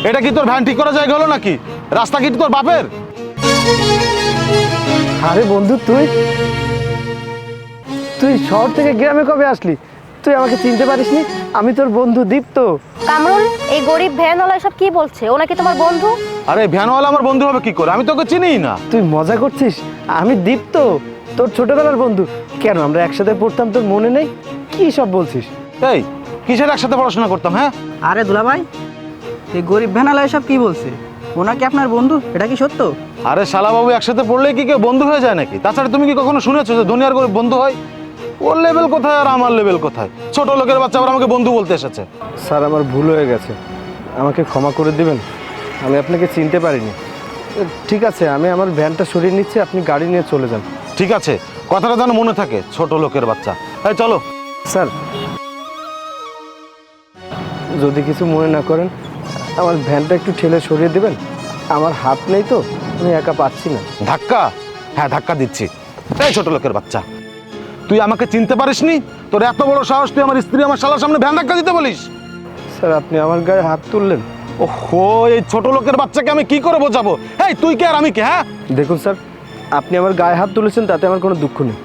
এটা কি তোর ভ্যান ঠিক করা জায়গা হলো নাকি? রাস্তা কি তোর বাপের? আরে বন্ধু, তুই তুই শহর থেকে গ্রামে কবে আসলি? তুই আমাকে চিনতে পারিসনি? আমি তোর বন্ধু দীপ্ত। কামরুল, এই গরিব ভ্যানওয়ালা সব কি বলছে? ও নাকি তোমার বন্ধু? আরে ভ্যানওয়ালা আমার বন্ধু হবে কি করে? আমি তোকে চিনিই না। তুই মজা করছিস? আমি দীপ্ত, তোর ছোটবেলার বন্ধু। কেন আমরা একসাথে পড়তাম, তোর মনে নেই? কি সব বলছিস? এই কিসের একসাথে পড়াশোনা করতাম? হ্যাঁ আরে দুলাভাই, এই গরিব ভ্যানালা এসব কি বলছে? ওনাকে আপনার বন্ধু, এটা কি সত্য? আরে শালাবাবু, একসাথে পড়লে কি কেউ বন্ধু হয়ে যায় নাকি? তাছাড়া তুমি কি কখনো শুনেছো যে দুনিয়ার গরিব বন্ধু হয়? ওর লেভেল কোথায় আর আমার লেভেল কোথায়? ছোট লোকের বাচ্চা আবার আমাকে বন্ধু বলতে এসেছে। স্যার, আমার ভুল হয়ে গেছে, আমাকে ক্ষমা করে দিবেন। আমি আপনাকে চিনতে পারিনি। ঠিক আছে, আমি আমার ভ্যানটা সরিয়ে নিচ্ছি, আপনি গাড়ি নিয়ে চলে যান। ঠিক আছে, কথাটা যেন মনে থাকে, ছোট লোকের বাচ্চা। এই চলো। স্যার, যদি কিছু মনে না করেন, আমার ভ্যানটা একটু ঠেলে সরিয়ে দেবেন। আমার হাত নেই তো, আমি একা পাচ্ছি না। ধাক্কা? হ্যাঁ ধাক্কা দিচ্ছি। এই ছোট লোকের বাচ্চা, তুই আমাকে চিনতে পারিসনি? তোর এত বড় সাহস, তুই আমার স্ত্রী আমার শালার সামনে ভ্যান ধাক্কা দিতে বলিস? স্যার, আপনি আমার গায়ে হাত তুললেন। ওহো, এই ছোট লোকের বাচ্চাকে আমি কি করে বোঝাবো? এই তুই কে আর আমি কে? হ্যাঁ দেখুন স্যার, আপনি আমার গায়ে হাত তুলেছেন, তাতে আমার কোনো দুঃখ নেই,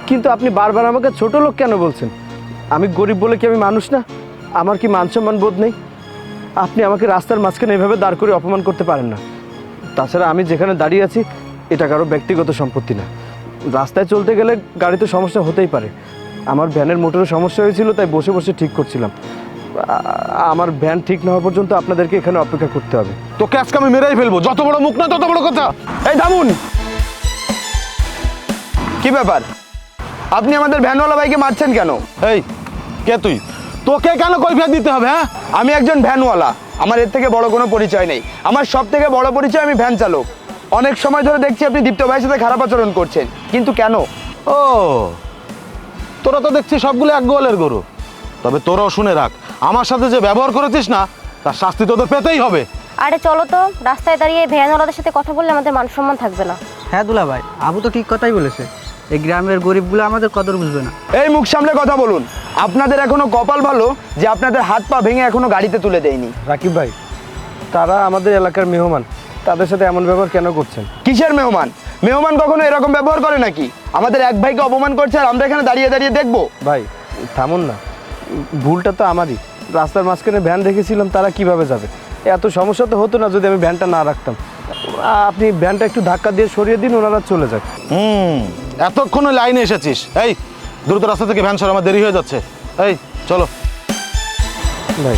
কিন্তু আপনি বারবার আমাকে ছোট লোক কেন বলছেন? আমি গরিব বলে কি আমি মানুষ না? আমার কি মান সম্মান বোধ নেই? আপনি আমাকে রাস্তার মাঝখানে এভাবে দাঁড় করে অপমান করতে পারেন না। তাছাড়া আমি যেখানে দাঁড়িয়ে আছি, এটা কারো ব্যক্তিগত সম্পত্তি না। রাস্তায় চলতে গেলে গাড়িতে সমস্যা হতেই পারে। আমার ভ্যানের মোটরে সমস্যা হয়েছিল, তাই বসে বসে ঠিক করছিলাম। আমার ভ্যান ঠিক না হওয়া পর্যন্ত আপনাদেরকে এখানে অপেক্ষা করতে হবে। তোকে আজকে আমি মেরেই ফেলবো। যত বড় মুখ না তত বড় কথা। এই থামুন! কি ব্যাপার? আপনি আমাদের ভ্যানওয়ালা ভাইকে মারছেন কেন? এই কে তুই? তোকে কেন কৈফিয়ত দিতে হবে? হ্যাঁ আমি একজন ভ্যানওয়ালা, আমার এর থেকে বড় কোনো পরিচয় নেই। আমার সব থেকে বড় পরিচয়, আমি ভ্যান চালক। অনেক সময় ধরে দেখছি আপনি দীপ্ত ভাইয়ের সাথে খারাপ আচরণ করছেন, কিন্তু কেন? ও, তোরা তো দেখছি সবগুলো এক গোয়ালের গরু। তবে তোরাও শুনে রাখ, আমার সাথে যে ব্যবহার করেছিস না, তার শাস্তি তোদের পেতেই হবে। আরে চলো তো, রাস্তায় দাঁড়িয়ে ভ্যানওয়ালাদের সাথে কথা বললে আমাদের মান সম্মান থাকবে না। হ্যাঁ দুলাভাই, আবু তো ঠিক কথাই বলেছে। এই গ্রামের গরিবগুলো আমাদের কদর বুঝবে না। এই মুখ সামলে কথা বলুন। আপনাদের এখনো কপাল ভালো যে আপনাদের হাত পা ভেঙে এখনো গাড়িতে তুলে দেয়নি। রাকিব ভাই, তারা আমাদের এলাকার মেহমান, তাদের সাথে এমন ব্যবহার কেন করছেন? কিসের মেহমান? মেহমান কখনো এরকম ব্যবহার করে নাকি? আমাদের এক ভাইকে অপমান করছে আর আমরা এখানে দাঁড়িয়ে দাঁড়িয়ে দেখবো? ভাই থামুন না, ভুলটা তো আমারই। রাস্তার মাঝখানে ভ্যান রেখেছিলাম, তারা কিভাবে যাবে? এত সমস্যা তো হতো না যদি আমি ভ্যানটা না রাখতাম। আপনি ভ্যানটা একটু ধাক্কা দিয়ে সরিয়ে দিন, ওনারা চলে যাক। এতক্ষণে লাইনে এসেছিস। এই দ্রুত রাস্তা থেকে ভ্যান সর, আমার দেরি হয়ে যাচ্ছে। এই চলো। ভাই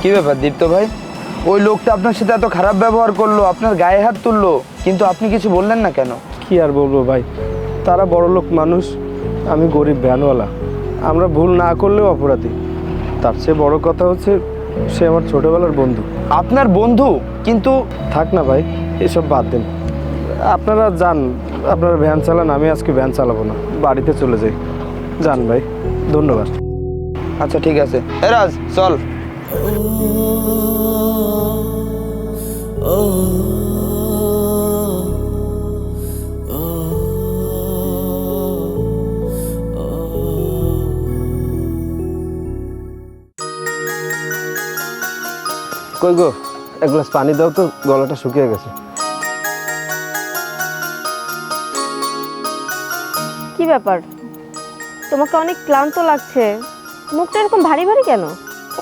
কি ব্যাপার দীপ্ত ভাই? ওই লোকটা আপনার সাথে এত খারাপ ব্যবহার করলো, আপনার গায়ে হাত তুললো, কিন্তু আপনি কিছু বললেন না কেন? কি আর বলবো ভাই, তারা বড়লোক মানুষ, আমি গরিব ভ্যানওয়ালা। আমরা ভুল না করলেও অপরাধী। তার চেয়ে বড় কথা হচ্ছে, সে আমার ছোটবেলার বন্ধু। আপনার বন্ধু? কিন্তু থাক না ভাই, এসব বাদ দেন। আপনারা যান, আপনারা ভ্যান চালান, আমি আজকে ভ্যান চালাবো না, বাড়িতে চলে যাই। যান ভাই, ধন্যবাদ। আচ্ছা ঠিক আছে। এরাজ চল। কই গো, এক গ্লাস পানি দাও তো, গলাটা শুকিয়ে গেছে। কি ব্যাপার, তোমাকে অনেক ক্লান্ত লাগছে, মুখটা এরকম ভারী ভারী কেন?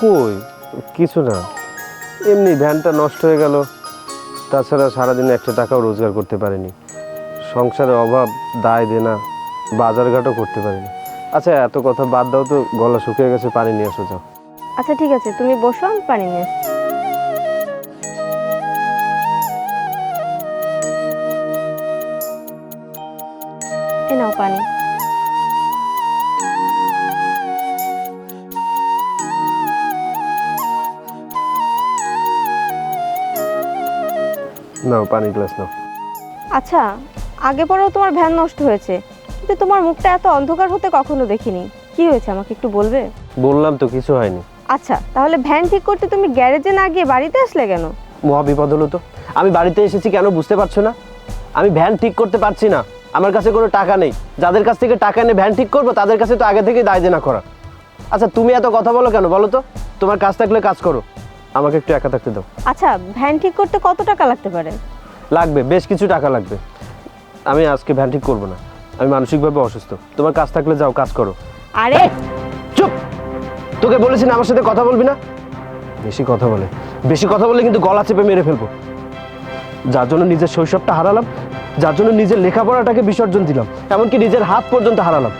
কই কিছু না, এমনি ভ্যানটা নষ্ট হয়ে গেল। তাছাড়া সারাদিনে একটা টাকাও রোজগার করতে পারিনি, সংসারের অভাব, দায় দেনা, বাজারঘাটও করতে পারিনি। আচ্ছা এত কথা বাদ দাও তো, গলা শুকিয়ে গেছে, পানি নিয়ে আসো যাও। আচ্ছা ঠিক আছে, তুমি বসো, আমি পানি নিয়ে আসছি। এই নাও পানি। নাও পানি গ্লাস নাও। আচ্ছা, আগে পরেও তোমার ভ্যান নষ্ট হয়েছে, কিন্তু তোমার মুখটা এত অন্ধকার হতে কখনো দেখিনি। কি হয়েছে আমাকে একটু বলবে? বললাম তো কিছু হয়নি। আচ্ছা, তাহলে ভ্যান ঠিক করতে তুমি গ্যারেজে না গিয়ে বাড়িতে আসলে কেন? মহা বিপদ হলো তো। আমি বাড়িতে এসেছি কেন বুঝতে পারছো না? আমি ভ্যান ঠিক করতে পারছি না, আমার কাছে কোনো টাকা নেই। যাদের কাছ থেকে টাকা এনে ভ্যান ঠিক করবো তাদের কাছে তো আগে থেকেই দায় দেনা করা। আচ্ছা তুমি এত কথা বলো কেন বলো তো? তোমার কাজ থাকলে কাজ করো, আমাকে একটু একা থাকতে দাও। আচ্ছা, ভ্যান ঠিক করতে কত টাকা লাগতে পারে? লাগবে, বেশ কিছু টাকা লাগবে। আমি আজকে ভ্যান ঠিক করবো না, আমি মানসিকভাবে অসুস্থ। তোমার কাজ থাকলে যাও, কাজ করো। আরে চুপ! তোকে বলেছি না আমার সাথে কথা বলবি না? বেশি কথা বলে, বেশি কথা বললে কিন্তু গলা চেপে মেরে ফেলবো। যার জন্য নিজের শৈশবটা হারালাম, যার জন্য নিজের লেখাপড়াটাকে বিসর্জন দিলাম, এমনকি নিজের হাত পর্যন্ত হারালাম,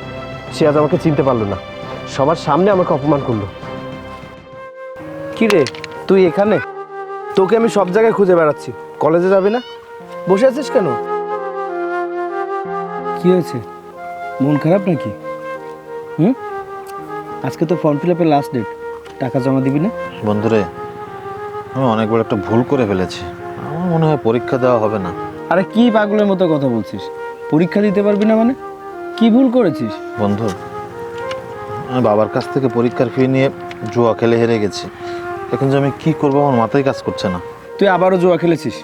সে আজ আমাকে চিনতে পারলো না, সবার সামনে আমাকে অপমান করলো। কি রে তুই এখানে? তোকে আমি সব জায়গায় খুঁজে বেড়াচ্ছি, কলেজে যাবি না? বসে আছিস কেন? কি হয়েছে, মন খারাপ নাকি? আজকে তো ফর্ম ফিল আপের লাস্ট ডেট, টাকা জমা দিবি না? বন্ধুরে, আমি অনেক বড় একটা ভুল করে ফেলেছি। আমার মনে হয় পরীক্ষা দেওয়া হবে না। আরে কি পাগলের মতো কথা বলছিস? পরীক্ষা দিতে পারবি না মানে? কি ভুল করেছিস? বন্ধু, আমি বাবার কাছ থেকে পরীক্ষার ফি নিয়ে জুয়া খেলে হেরে গেছি। এখন যে আমি কি করবো আমার মাথায় কাজ করছে না। তুই আবারও জুয়া খেলেছিস?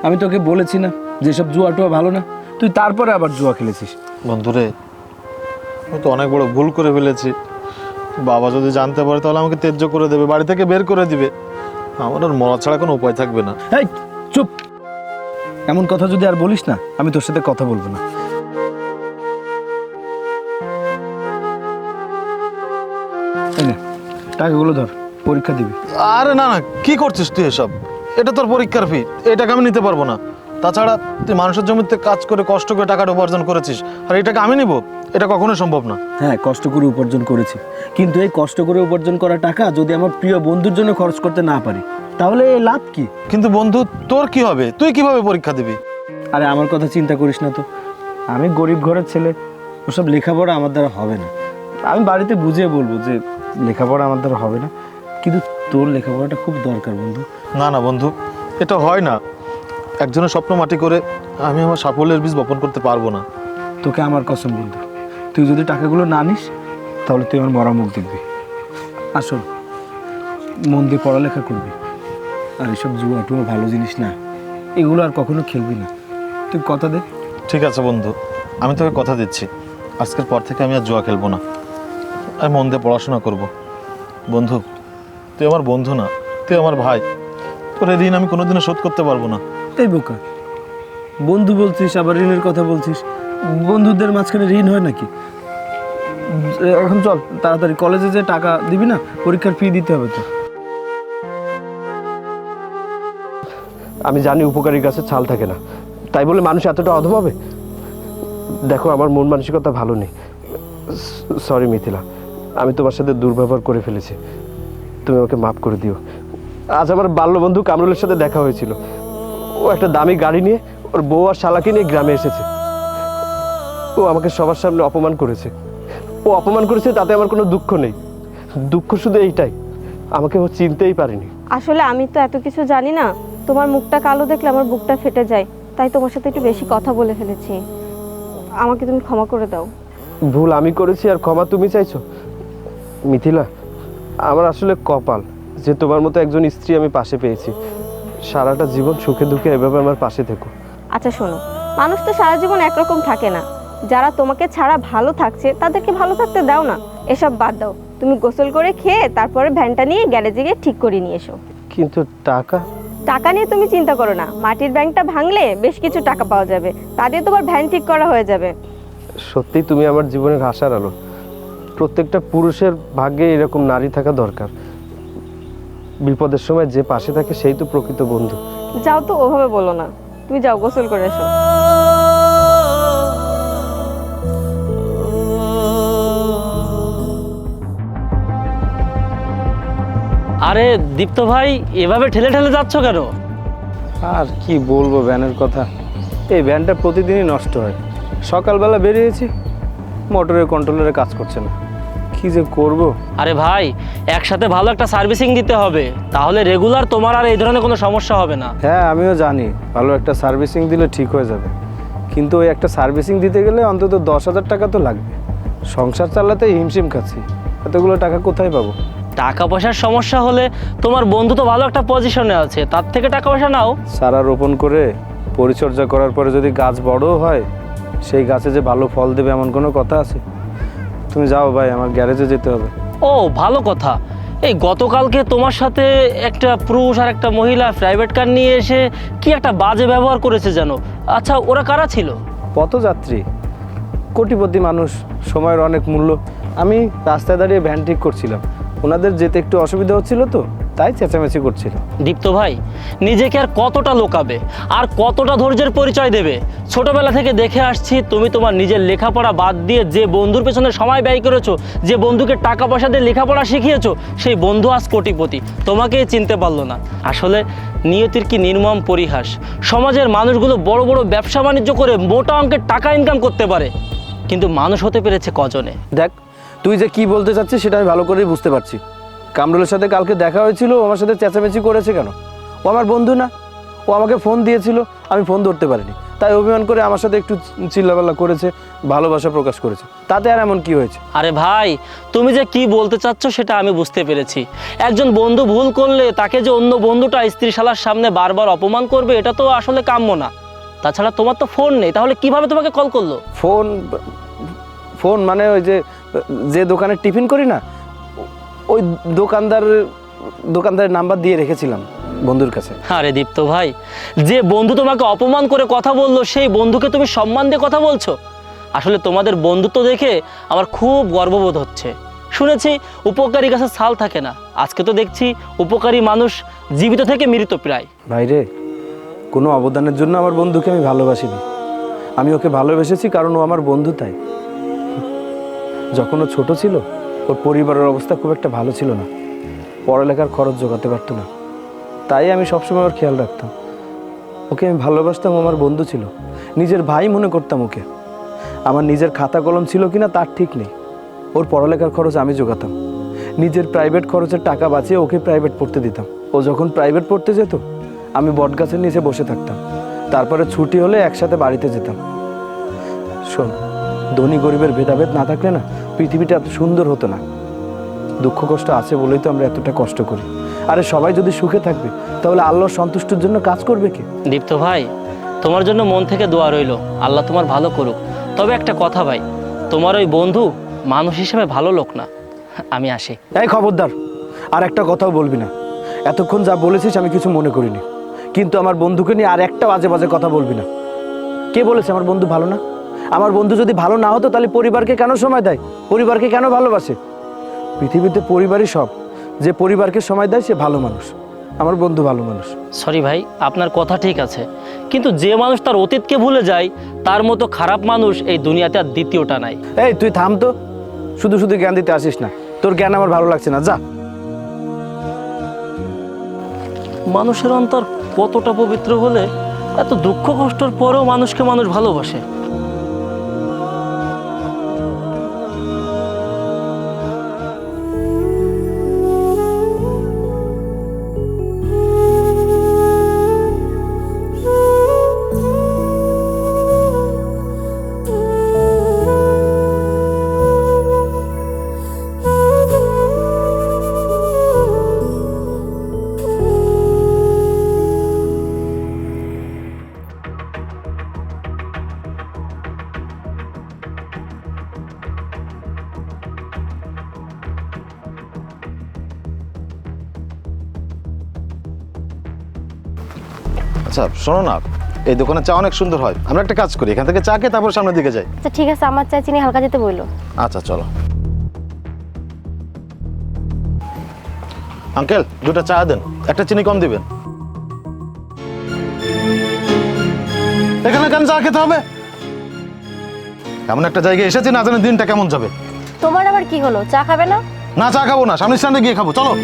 আমি তোকে বলেছি না যেসব জুয়া টুয়া ভালো না, তুই তারপরে আবার জুয়া খেলেছিস। বন্ধুরে, আমি তো অনেক বড় ভুল করে ফেলেছি। বাবা যদি জানতে পারে তাহলে আমাকে ত্যায্য করে দেবে, বাড়ি থেকে বের করে দিবে। আমার আর মরা ছাড়া কোনো উপায় থাকবে না। এই চুপ! এমন কথা যদি আর বলিস না, আমি তোর সাথে কথা বলবো না। এই নে, টাকাগুলো ধর, পরীক্ষা দিবি। আরে না না, কি করছিস তুই এসব? এটা তোর পরীক্ষার ফি, এই টাকা আমি নিতে পারবো না। তাছাড়া তুই মানুষের জমিতে কাজ করে কষ্ট করে টাকাটা উপার্জন করেছিস, আর এই টাকা আমি নিব? এটা কখনোই সম্ভব না। হ্যাঁ, কষ্ট করে উপার্জন করেছি, কিন্তু এই কষ্ট করে উপার্জন করা টাকা যদি আমার প্রিয় বন্ধুর জন্য খরচ করতে না পারি তাহলে এই লাভ কি? কিন্তু বন্ধু, তোর কি হবে? তুই কিভাবে পরীক্ষা দিবি? আরে আমার কথা চিন্তা করিস না তো, আমি গরিব ঘরের ছেলে, ওসব লেখাপড়া আমার দ্বারা হবে না। আমি বাড়িতে বুঝিয়ে বলবো যে লেখাপড়া আমার দ্বারা হবে না, কিন্তু তোর লেখাপড়াটা খুব দরকার বন্ধু। না না বন্ধু, এটা হয় না। একজনের স্বপ্ন মাটি করে আমি আমার সাফল্যের বীজ বপন করতে পারবো না। তোকে আমার কসম বন্ধু, তুই যদি টাকাগুলো না নিস তাহলে তুই আমার মরা মুখ দেখবি। আসল মন দিয়ে পড়ালেখা করবি, আর এসব জুয়া টুয়া ভালো জিনিস না, এগুলো আর কখনো খেলবি না। তুই কথা দে। ঠিক আছে বন্ধু, আমি তোকে কথা দিচ্ছি, আজকের পর থেকে আমি আর জুয়া খেলবো না, আমি মন দিয়ে পড়াশোনা করব। বন্ধু, তুই আমার বন্ধু না, তুই আমার ভাই। তোর এই ঋণ আমি কোনোদিনও শোধ করতে পারবো না। এই বোকা, বন্ধু বলছিস আবার ঋণের কথা বলছিস? বন্ধুদের মাঝখানে ঋণ হয় নাকি? এখন চল তাড়াতাড়ি কলেজে যে টাকা দিবি না, পরীক্ষার ফি দিতে হবে তো। আমি জানি উপকারী গাছে ছাল থাকে না, তাই বলে মানুষ এতটা অধম হবে? দেখো আমার মন মানসিকতা ভালো নেই, সরি মিথিলা, আমি তোমার সাথে দুর্ব্যবহার করে ফেলেছি, তুমি আমাকে মাফ করে দিও। আজ আমার বাল্যবন্ধু কামরুলের সাথে দেখা হয়েছিল, ও একটা দামি গাড়ি নিয়ে ওর বউ আর শালাকে নিয়ে গ্রামে এসেছে। ও আমাকে সবার সামনে অপমান করেছে, ও অপমান করেছে তাতে আমার কোনো দুঃখ নেই, দুঃখ শুধু এইটাই আমাকে ও চিনতেই পারেনি। আসলে আমি তো এত কিছু জানি না, তোমার মুখটা কালো দেখলে আমার বুকটা ফেটে যায়, তাই তোমার সাথে একটু বেশি কথা বলে ফেলেছি, আমাকে তুমি ক্ষমা করে দাও। ভুল আমি করেছি আর ক্ষমা তুমি চাইছো? মিথিলা, আমার আসলে কপাল যে তোমার মতো একজন স্ত্রী আমি পাশে পেয়েছি। সারাটা জীবন সুখে দুঃখে এভাবে আমার পাশে থেকো। আচ্ছা শোনো, মানুষ তো সারা জীবন একরকম থাকে না, যারা তোমাকে ছাড়া ভালো থাকছে তাদেরকে ভালো থাকতে দাও না। এসব বাদ দাও, তুমি গোসল করে খেয়ে তারপরে ভ্যানটা নিয়ে গ্যারেজে গিয়ে ঠিক করে নিয়ে এসো। কিন্তু টাকা? টাকা নিয়ে তুমি চিন্তা করো না, মাটির ব্যাংকটা ভাঙলে বেশ কিছু টাকা পাওয়া যাবে, তা দিয়ে তোমার ভ্যান ঠিক করা হয়ে যাবে। সত্যি তুমি আমার জীবনের আশার আলো। প্রত্যেকটা পুরুষের ভাগ্যে এরকম নারী থাকা দরকার, বিপদের সময় যে পাশে থাকে সেই তো প্রকৃত বন্ধু। যাও তো, ওভাবে বলো না, তুমি যাও গোসল করে এসো। আরে দীপ্ত ভাই, এভাবে ঠেলে ঠেলে যাচ্ছ কেন? আর কি বলবো ভ্যানের কথা, এই ভ্যানটা প্রতিদিনই নষ্ট হয়। সকালবেলা বেরিয়েছি, মোটরের কন্ট্রোলারে কাজ করছে না, কি যে করব। আরে ভাই, একসাথে ভালো একটা সার্ভিসিং দিতে হবে, তাহলে রেগুলার তোমার আর এই ধরনের কোনো সমস্যা হবে না। হ্যাঁ আমিও জানি, ভালো একটা সার্ভিসিং দিলে ঠিক হয়ে যাবে, কিন্তু ওই একটা সার্ভিসিং দিতে গেলে অন্তত 10,000 টাকা তো লাগবে। সংসার চালাতে হিমশিম খাচ্ছি, এতগুলো টাকা কোথায় পাবো? টাকা পয়সার সমস্যা হলে তোমার বন্ধু তো ভালো একটা পজিশনে আছে, তার থেকে টাকা পয়সা নাও। সারা রোপণ করে পরিচর্যা করার পরে যদি গাছ বড়ও হয়, সেই গাছে যে ভালো ফল দেবে এমন কোনো কথা আছে? তুমি যাও ভাই, আমার গ্যারেজে যেতে হবে। ও ভালো কথা। এই গতকালকে তোমার সাথে একটা পুরুষ আর একটা মহিলা প্রাইভেট কার নিয়ে এসে কি একটা বাজে ব্যবহার করেছে জানো? আচ্ছা ওরা কারা ছিল? পথযাত্রী, কোটিপতি মানুষ, সময়ের অনেক মূল্য। আমি রাস্তায় দাঁড়িয়ে ভ্যান ঠিক করছিলাম, ওনাদের যেতে একটু অসুবিধা হচ্ছিল তো, তাই চেঁচামেচি করছিল। দীপ্ত ভাই, নিজেকে আর কতটা লোকাবে, আর কতটা ধৈর্যের পরিচয় দেবে? ছোটবেলা থেকে দেখে আসছি তুমি তোমার নিজের লেখাপড়া বাদ দিয়ে যে বন্ধুর পেছনে সময় ব্যয় করেছো, যে বন্ধুকে টাকা পয়সা দিয়ে লেখাপড়া শিখিয়েছো, সেই বন্ধু আজ কোটিপতি, তোমাকেই চিনতে পারলো না। আসলে নিয়তির কি নির্মম পরিহাস। সমাজের মানুষগুলো বড় বড় ব্যবসা বাণিজ্য করে মোটা অঙ্কের টাকা ইনকাম করতে পারে, কিন্তু মানুষ হতে পেরেছে কজনে? দেখ, তুই যে কি বলতে চাচ্ছিস সেটা আমি ভালো করেই বুঝতে পারছি। কামরুলের সাথে কালকে দেখা হয়েছিল, ও আমার সাথে চেঁচামেচি করেছে কেন? ও আমার বন্ধু না? ও আমাকে ফোন দিয়েছিল, আমি ফোন ধরতে পারিনি, তাই অভিমান করে আমার সাথে একটু চিল্লাপাল্লা করেছে, ভালোবাসা প্রকাশ করেছে। তাতে আর এমন কি হয়েছে? আরে ভাই, তুমি যে কি বলতে চাচ্ছ সেটা আমি বুঝতে পেরেছি। একজন বন্ধু ভুল করলে তাকে যে অন্য বন্ধুটা স্ত্রী শালার সামনে বারবার অপমান করবে, এটা তো আসলে কাম্য না। তাছাড়া তোমার তো ফোন নেই, তাহলে কিভাবে তোমাকে কল করলো? ফোন মানে ওই যে দোকানে টিফিন করি না, ওই দোকানদারের নাম্বার দিয়ে রেখেছিলাম বন্ধুর কাছে। আরে দীপ্ত ভাই, যে বন্ধু তোমাকে অপমান করে কথা বললো, সেই বন্ধুকে তুমি সম্মান দিয়ে কথা বলছো? আসলে তোমাদের বন্ধুত্ব দেখে আমার খুব গর্ববোধ হচ্ছে। শুনেছি উপকারী গাছের ছাল থাকে না, আজকে তো দেখছি উপকারী মানুষ জীবিত থেকে মৃত প্রায়। ভাইরে, কোনো অবদানের জন্য আমার বন্ধুকে আমি ভালোবাসিনি, আমি ওকে ভালোবেসেছি কারণ ও আমার বন্ধু। তাই যখন ও ছোট ছিল, ওর পরিবারের অবস্থা খুব একটা ভালো ছিল না, পড়ালেখার খরচ জোগাতে পারতো না, তাই আমি সবসময় ওর খেয়াল রাখতাম। ওকে আমি ভালোবাসতাম, আমার বন্ধু ছিল, নিজের ভাই মনে করতাম ওকে। আমার নিজের খাতা কলম ছিল কিনা তার ঠিক নেই, ওর পড়ালেখার খরচ আমি জোগাতাম, নিজের প্রাইভেট খরচের টাকা বাঁচিয়ে ওকে প্রাইভেট পড়তে দিতাম। ও যখন প্রাইভেট পড়তে যেত, আমি বটগাছের নিচে বসে থাকতাম, তারপরে ছুটি হলে একসাথে বাড়িতে যেতাম। শোন, ধনী গরিবের ভেদাভেদ না থাকলে না পৃথিবীটা এত সুন্দর হতো না। দুঃখ কষ্ট আছে বলেই তো আমরা এতটা কষ্ট করি। আরে সবাই যদি সুখে থাকবে, তাহলে আল্লাহর সন্তুষ্টির জন্য কাজ করবে কে? দীপ্ত ভাই, তোমার জন্য মন থেকে দোয়া রইলো, আল্লাহ তোমার ভালো করুক। তবে একটা কথা ভাই, তোমার ওই বন্ধু মানুষ হিসেবে ভালো লোক না। আমি আসি। এই খবরদার, আর একটা কথাও বলবি না। এতক্ষণ যা বলেছিস আমি কিছু মনে করিনি, কিন্তু আমার বন্ধুকে নিয়ে আর একটা বাজে বাজে কথা বলবি না। কে বলেছে আমার বন্ধু ভালো না? আমার বন্ধু যদি ভালো না হতো তাহলে পরিবারকে কেন সময় দেয়, পরিবারকে কেন ভালোবাসে? পৃথিবীতে পরিবারই সব, যে পরিবারকে সময় দেয় সে ভালো মানুষ। আমার বন্ধু ভালো মানুষ। সরি ভাই, আপনার কথা ঠিক আছে, কিন্তু যে মানুষ তার অতীতকে ভুলে যায়, তার মতো খারাপ মানুষ এই দুনিয়াতে আর দ্বিতীয়টা নাই। এই তুই থাম তো, শুধু শুধু জ্ঞান দিতে আসিস না, তোর জ্ঞান আমার ভালো লাগছে না, যা। মানুষের অন্তর কতটা পবিত্র হলে এত দুঃখ কষ্টের পরেও মানুষকে মানুষ ভালোবাসে। আচ্ছা শোনো না, এই দোকানে চা অনেক সুন্দর হয়, আমরা একটা কাজ করি, এখান থেকে চা খেয়ে তারপর সামনের দিকে যাই। আচ্ছা ঠিক আছে, আমার চা চিনি হালকা যেতে বললো। আচ্ছা চলো। আঙ্কেল, দুটো চা দেন, একটা চিনি কম দিবেন। এখানে কেন চা খেতে হবে? এমন একটা জায়গায় এসেছি, না জানি দিনটা কেমন যাবে। তোমার আবার কি হলো, চা খাবে না? না চা খাবো না, সামনের স্ট্যান্ডে গিয়ে খাবো, চলো।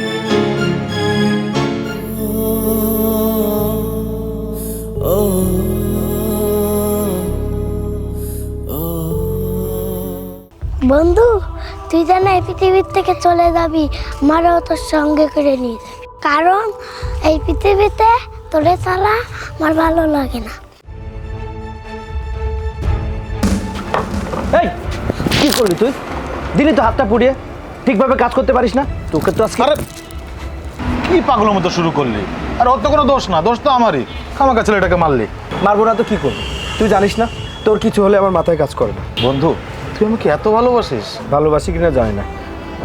বন্ধু, তুই যেন এই পৃথিবীর থেকে চলে যাবি, আমারও তোর সঙ্গে করে নিয়ে যাবি, কারণ এই পৃথিবীতে তোরে ছাড়া আমার ভালো লাগে না। এই কি করলি তুই? দিলি তো হাতটা পুড়িয়ে, ঠিকভাবে কাজ করতে পারিস না? তোকে তো আজকে আরে কি পাগলের মতো শুরু করলি? আর ওর তো কোনো দোষ না, দোষ তো আমারই, খামাকা ছেলেটাকে মারলি। মারবো না তো কি করবো? তুই জানিস না তোর কিছু হলে আমার মাথায় কাজ করে না। বন্ধু, তুই আমাকে এত ভালোবাসিস? ভালোবাসি কিনা জানি না,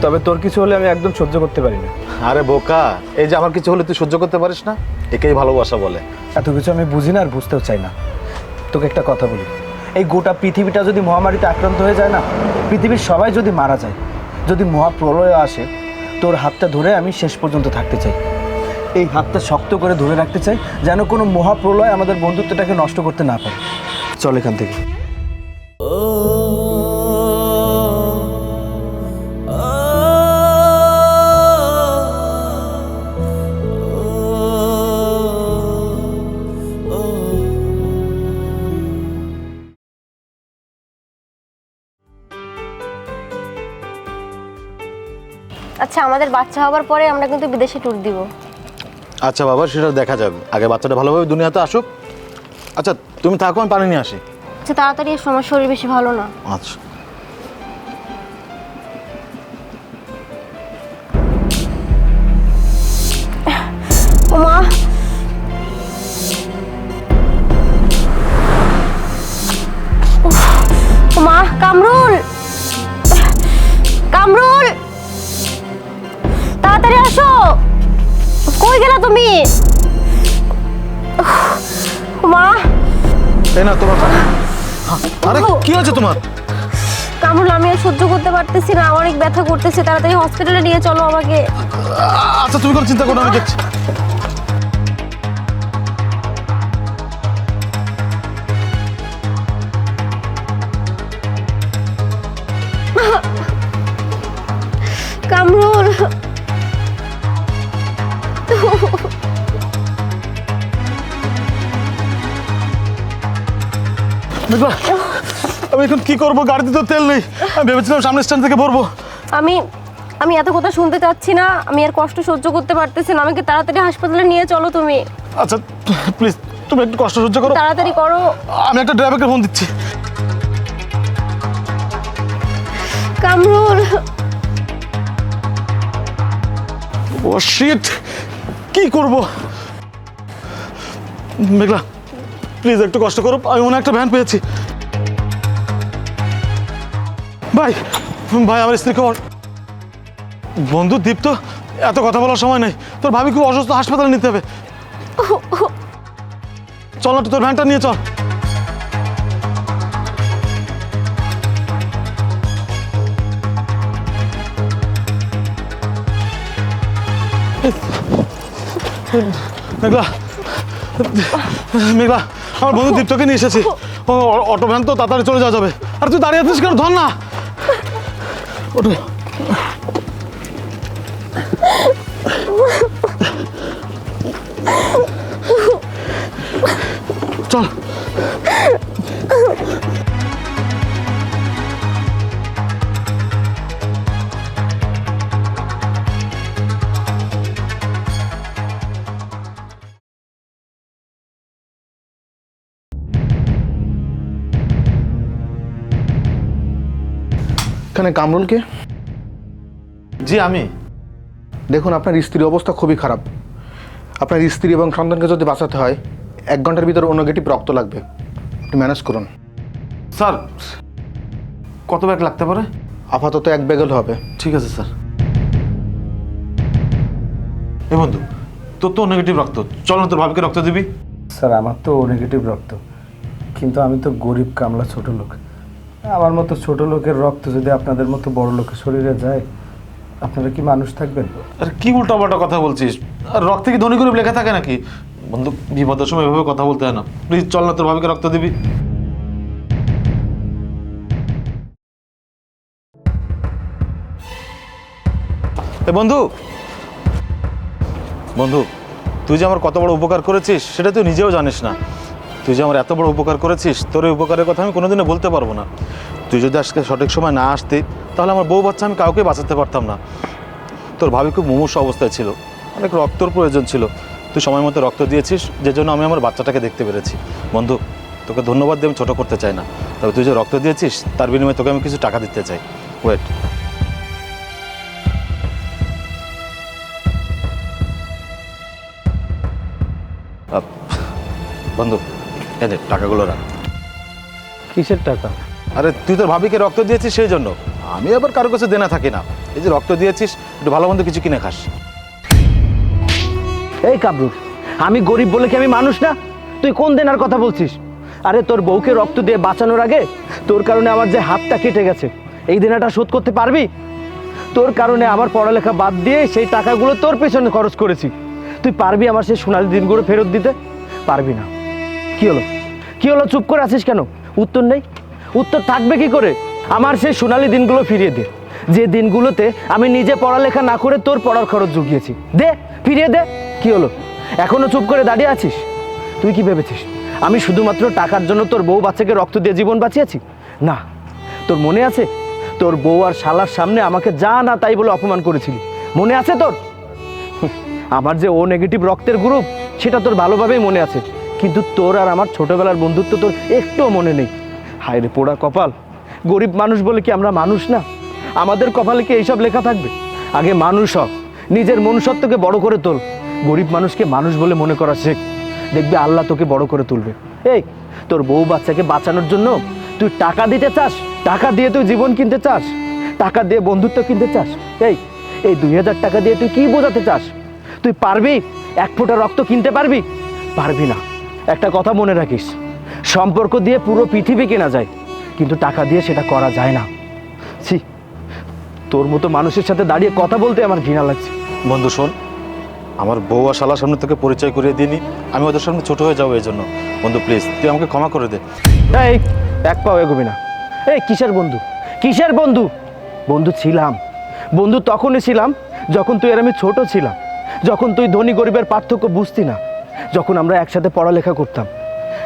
তবে তোর কিছু হলে আমি একদম সহ্য করতে পারি না। আরে বোকা, এই যে আমার কিছু হলে তুই সহ্য করতে পারিস না, একেই ভালোবাসা বলে। এত কিছু আমি বুঝি না আর বুঝতেও চাই না। তোকে একটা কথা বলি, এই গোটা পৃথিবীটা যদি মহামারীতে আক্রান্ত হয়ে যায় না, পৃথিবীর সবাই যদি মারা যায়, যদি মহাপ্রলয় আসে, তোর হাতটা ধরে আমি শেষ পর্যন্ত থাকতে চাই। এই হাতটা শক্ত করে ধরে রাখতে চাই, যেন কোনো মহাপ্রলয় আমাদের বন্ধুত্বটাকে নষ্ট করতে না পারে। চল এখান থেকে। আচ্ছা, আমাদের বাচ্চা হওয়ার পরে আমরা কিন্তু বিদেশে ট্যুর দিব। আচ্ছা বাবা, সেটা দেখা যাবে, আগে বাচ্চাটা ভালোভাবে দুনিয়াতে আসুক। আচ্ছা তুমি থাকো, আমি পানি নিয়ে আসি। আচ্ছা তাড়াতাড়ি এসো, আমার শরীর বেশি ভালো না। আচ্ছা। ওমা, ওমা, কামরুল, কামরুল, তাড়াতাড়ি আসো। কই গেলা তুমি? ওমা, এই না তোমার পানি। আরে কি হয়েছে তোমার? কামরুল, আমি আর সহ্য করতে পারতেছি না, অনেক ব্যথা করতেছে, তাড়াতাড়ি হসপিটালে নিয়ে চলো আমাকে। আচ্ছা তুমি কোনো চিন্তা করো না, আমি দেখছি। কামরুল, মেঘলা, আমি এখন কি করবো? গাড়িতে তো তেল নেই, আমি ভেবেছিলাম সামনের স্ট্যান্ড থেকে ভরবো। আমি আমি এত কথা শুনতে চাচ্ছি না, আমি আর কষ্ট সহ্য করতে পারতেছি না, আমাকে তাড়াতাড়ি হাসপাতালে নিয়ে চলো তুমি। আচ্ছা প্লিজ, তুমি একটু কষ্ট সহ্য করো, তাড়াতাড়ি করো। আমি একটা ড্রাইভারকে ফোন দিচ্ছি। কামরুল, ও শিট, কি করব? মেঘলা প্লিজ একটু কষ্ট করো, আমি মনে হয় একটা ভ্যান পেয়েছি। ভাই ভাই, আমার স্ত্রী খবর। বন্ধু দীপ্ত, এত কথা বলার সময় নেই, তোর ভাবি খুব অসুস্থ, হাসপাতালে নিতে হবে। চল না, তোর ভ্যানটা নিয়ে চল। মেঘলা, মেঘলা, আমার বন্ধু দীপ্তকে নিয়ে এসেছি। ও অটো ভ্যান তো, তাড়াতাড়ি চলে যাওয়া যাবে। আর তুই দাঁড়িয়ে আছিস কেন? ধর না ওটো। চল। এখানে কামরুলকে? জি আমি। দেখুন, আপনার স্ত্রীর অবস্থা খুবই খারাপ। আপনার স্ত্রী এবং সন্তানকে যদি বাঁচাতে হয়, 1 ঘন্টার ভিতরে ও নেগেটিভ রক্ত লাগবে, আপনি ম্যানেজ করুন। স্যার কত ব্যাগ লাগতে পারে? আপাতত 1 ব্যাগ হবে। ঠিক আছে স্যার। এ বন্ধু, তোর তো নেগেটিভ রক্ত, চল না তোর ভাবিকে রক্ত দিবি। স্যার, আমার তো নেগেটিভ রক্ত, কিন্তু আমি তো গরিব কামলা ছোট লোক। আমার মতো ছোট লোকের রক্ত যদি আপনাদের মতো বড় লোকের শরীরে যায়, আপনারা কি মানুষ থাকবেন? আরে কি উল্টাপাল্টা কথা বলছিস? আর রক্তে কি ধনী গরিব লেখা থাকে নাকি? বন্ধু, বিপদের সময় এভাবে কথা বলতে হয় না। প্লিজ চল না, তোর ভাবিকে রক্ত দিবি। এ বন্ধু, বন্ধু, তুই যে আমার কত বড় উপকার করেছিস সেটা তুই নিজেও জানিস না। তুই যে আমার এত বড় উপকার করেছিস, তোর এই উপকারের কথা আমি কোনোদিনও বলতে পারবো না। তুই যদি আজকে সঠিক সময় না আসতি, তাহলে আমার বউ বাচ্চা আমি কাউকে বাঁচাতে পারতাম না। তোর ভাবি খুব মুমূর্ষু অবস্থায় ছিল, অনেক রক্তর প্রয়োজন ছিল। তুই সময় মতো রক্ত দিয়েছিস, যে জন্য আমি আমার বাচ্চাটাকে দেখতে পেরেছি। বন্ধু, তোকে ধন্যবাদ দিয়ে আমি ছোটো করতে চাই না, তবে তুই যে রক্ত দিয়েছিস তার বিনিময়ে তোকে আমি কিছু টাকা দিতে চাই। ওয়েট। বন্ধু, এই যে টাকাগুলো রাখ। কিসের টাকা? আরে তুই তোর ভাবিকে রক্ত দিয়েছিস সেই জন্য। আমি আবার কারো কাছে দেনা থাকি না। এই যে রক্ত দিয়েছিস, একটু ভালো মন্দ কিছু কিনে খাস। এই কামরুল, আমি গরিব বলে কি আমি মানুষ না? তুই কোন দেনার কথা বলছিস? আরে তোর বউকে রক্ত দিয়ে বাঁচানোর আগে তোর কারণে আমার যে হাতটা কেটে গেছে, এই দেনাটা শোধ করতে পারবি? তোর কারণে আমার পড়ালেখা বাদ দিয়ে সেই টাকাগুলো তোর পেছনে খরচ করেছি। তুই পারবি আমার সেই সোনালি দিনগুলো ফেরত দিতে? পারবি না। কি হলো, কি হলো, চুপ করে আছিস কেন? উত্তর নেই? উত্তর থাকবে কি করে? আমার সেই সোনালি দিনগুলো ফিরিয়ে দে, যে দিনগুলোতে আমি নিজে পড়ালেখা না করে তোর পড়ার খরচ জুগিয়েছি। দে, ফিরিয়ে দে। কি হলো, এখনো চুপ করে দাঁড়িয়ে আছিস? তুই কি ভেবেছিস আমি শুধুমাত্র টাকার জন্য তোর বউ বাচ্চাকে রক্ত দিয়ে জীবন বাঁচিয়েছি? না। তোর মনে আছে তোর বউ আর শালার সামনে আমাকে যা না তাই বলে অপমান করেছিলি? মনে আছে তোর? আমার যে ও নেগেটিভ রক্তের গ্রুপ সেটা তোর ভালোভাবেই মনে আছে, কিন্তু তোর আর আমার ছোটবেলার বন্ধুত্ব তোর একটুও মনে নেই। হায় রে পোড়া কপাল, গরিব মানুষ বলে কি আমরা মানুষ না? আমাদের কপালে কি এইসব লেখা থাকবে? আগে মানুষ হ, নিজের মনুষ্যত্বকে বড় করে তোল, গরিব মানুষকে মানুষ বলে মনে করা শেখ। দেখবি আল্লাহ তোকে বড় করে তুলবে। এই তোর বউ বাচ্চাকে বাঁচানোর জন্য তুই টাকা দিতে চাস? টাকা দিয়ে তুই জীবন কিনতে চাস? টাকা দিয়ে বন্ধুত্ব কিনতে চাস? এই 2000 টাকা দিয়ে তুই কি বোঝাতে চাস? তুই পারবি এক ফোঁটা রক্ত কিনতে পারবি? পারবি না। একটা কথা মনে রাখিস, সম্পর্ক দিয়ে পুরো পৃথিবী কেনা যায়, কিন্তু টাকা দিয়ে সেটা করা যায় না। ছি, তোর মতো মানুষের সাথে দাঁড়িয়ে কথা বলতে আমার ঘৃণা লাগছে। বন্ধু শোন, আমার বউ আর শালার সামনে তোকে পরিচয় করিয়ে দিইনি, আমি ওদের সামনে ছোট হয়ে যাবো এই জন্য। বন্ধু প্লিজ তুই আমাকে ক্ষমা করে দে। এই এক পাও এগোবি না। এই কিসের বন্ধু, কিসের বন্ধু? বন্ধু ছিলাম, বন্ধু তখনই ছিলাম যখন তুই আর আমি ছোট ছিলাম, যখন তুই ধনী গরিবের পার্থক্য বুঝতি না, যখন আমরা একসাথে পড়ালেখা করতাম।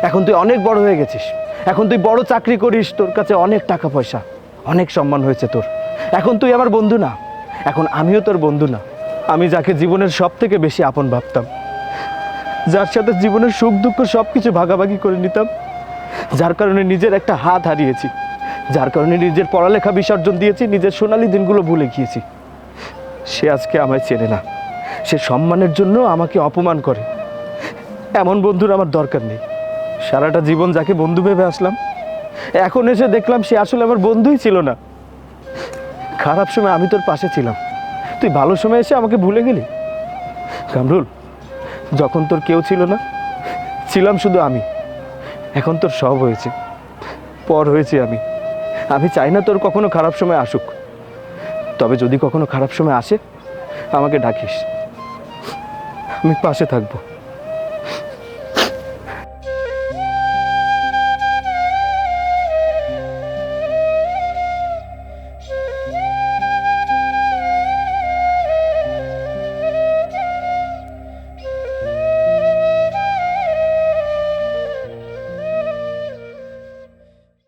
এখন তুই অনেক বড় হয়ে গেছিস, এখন তুই বড় চাকরি করিস, তোর কাছে অনেক টাকা পয়সা, অনেক সম্মান হয়েছে তোর। এখন তুই আমার বন্ধু না, এখন আমিও তোর বন্ধু না। আমি যাকে জীবনের সব থেকে বেশি আপন ভাবতাম, যার সাথে জীবনের সুখ দুঃখ সব কিছু ভাগাভাগি করে নিতাম, যার কারণে নিজের একটা হাত হারিয়েছি, যার কারণে নিজের পড়ালেখা বিসর্জন দিয়েছি, নিজের সোনালি দিনগুলো ভুলে গিয়েছি, সে আজকে আমায় চেনে না। সে সম্মানের জন্য আমাকে অপমান করে। এমন বন্ধুর আমার দরকার নেই। সারাটা জীবন যাকে বন্ধু ভেবে আসলাম, এখন এসে দেখলাম সে আসলে আমার বন্ধুই ছিল না। খারাপ সময় আমি তোর পাশে ছিলাম, তুই ভালো সময় এসে আমাকে ভুলে গেলি। কামরুল, যখন তোর কেউ ছিল না, ছিলাম শুধু আমি। এখন তোর সব হয়েছে, পর হয়েছি আমি। আমি চাই না তোর কখনো খারাপ সময় আসুক, তবে যদি কখনো খারাপ সময় আসে আমাকে ডাকিস, আমি পাশে থাকবো।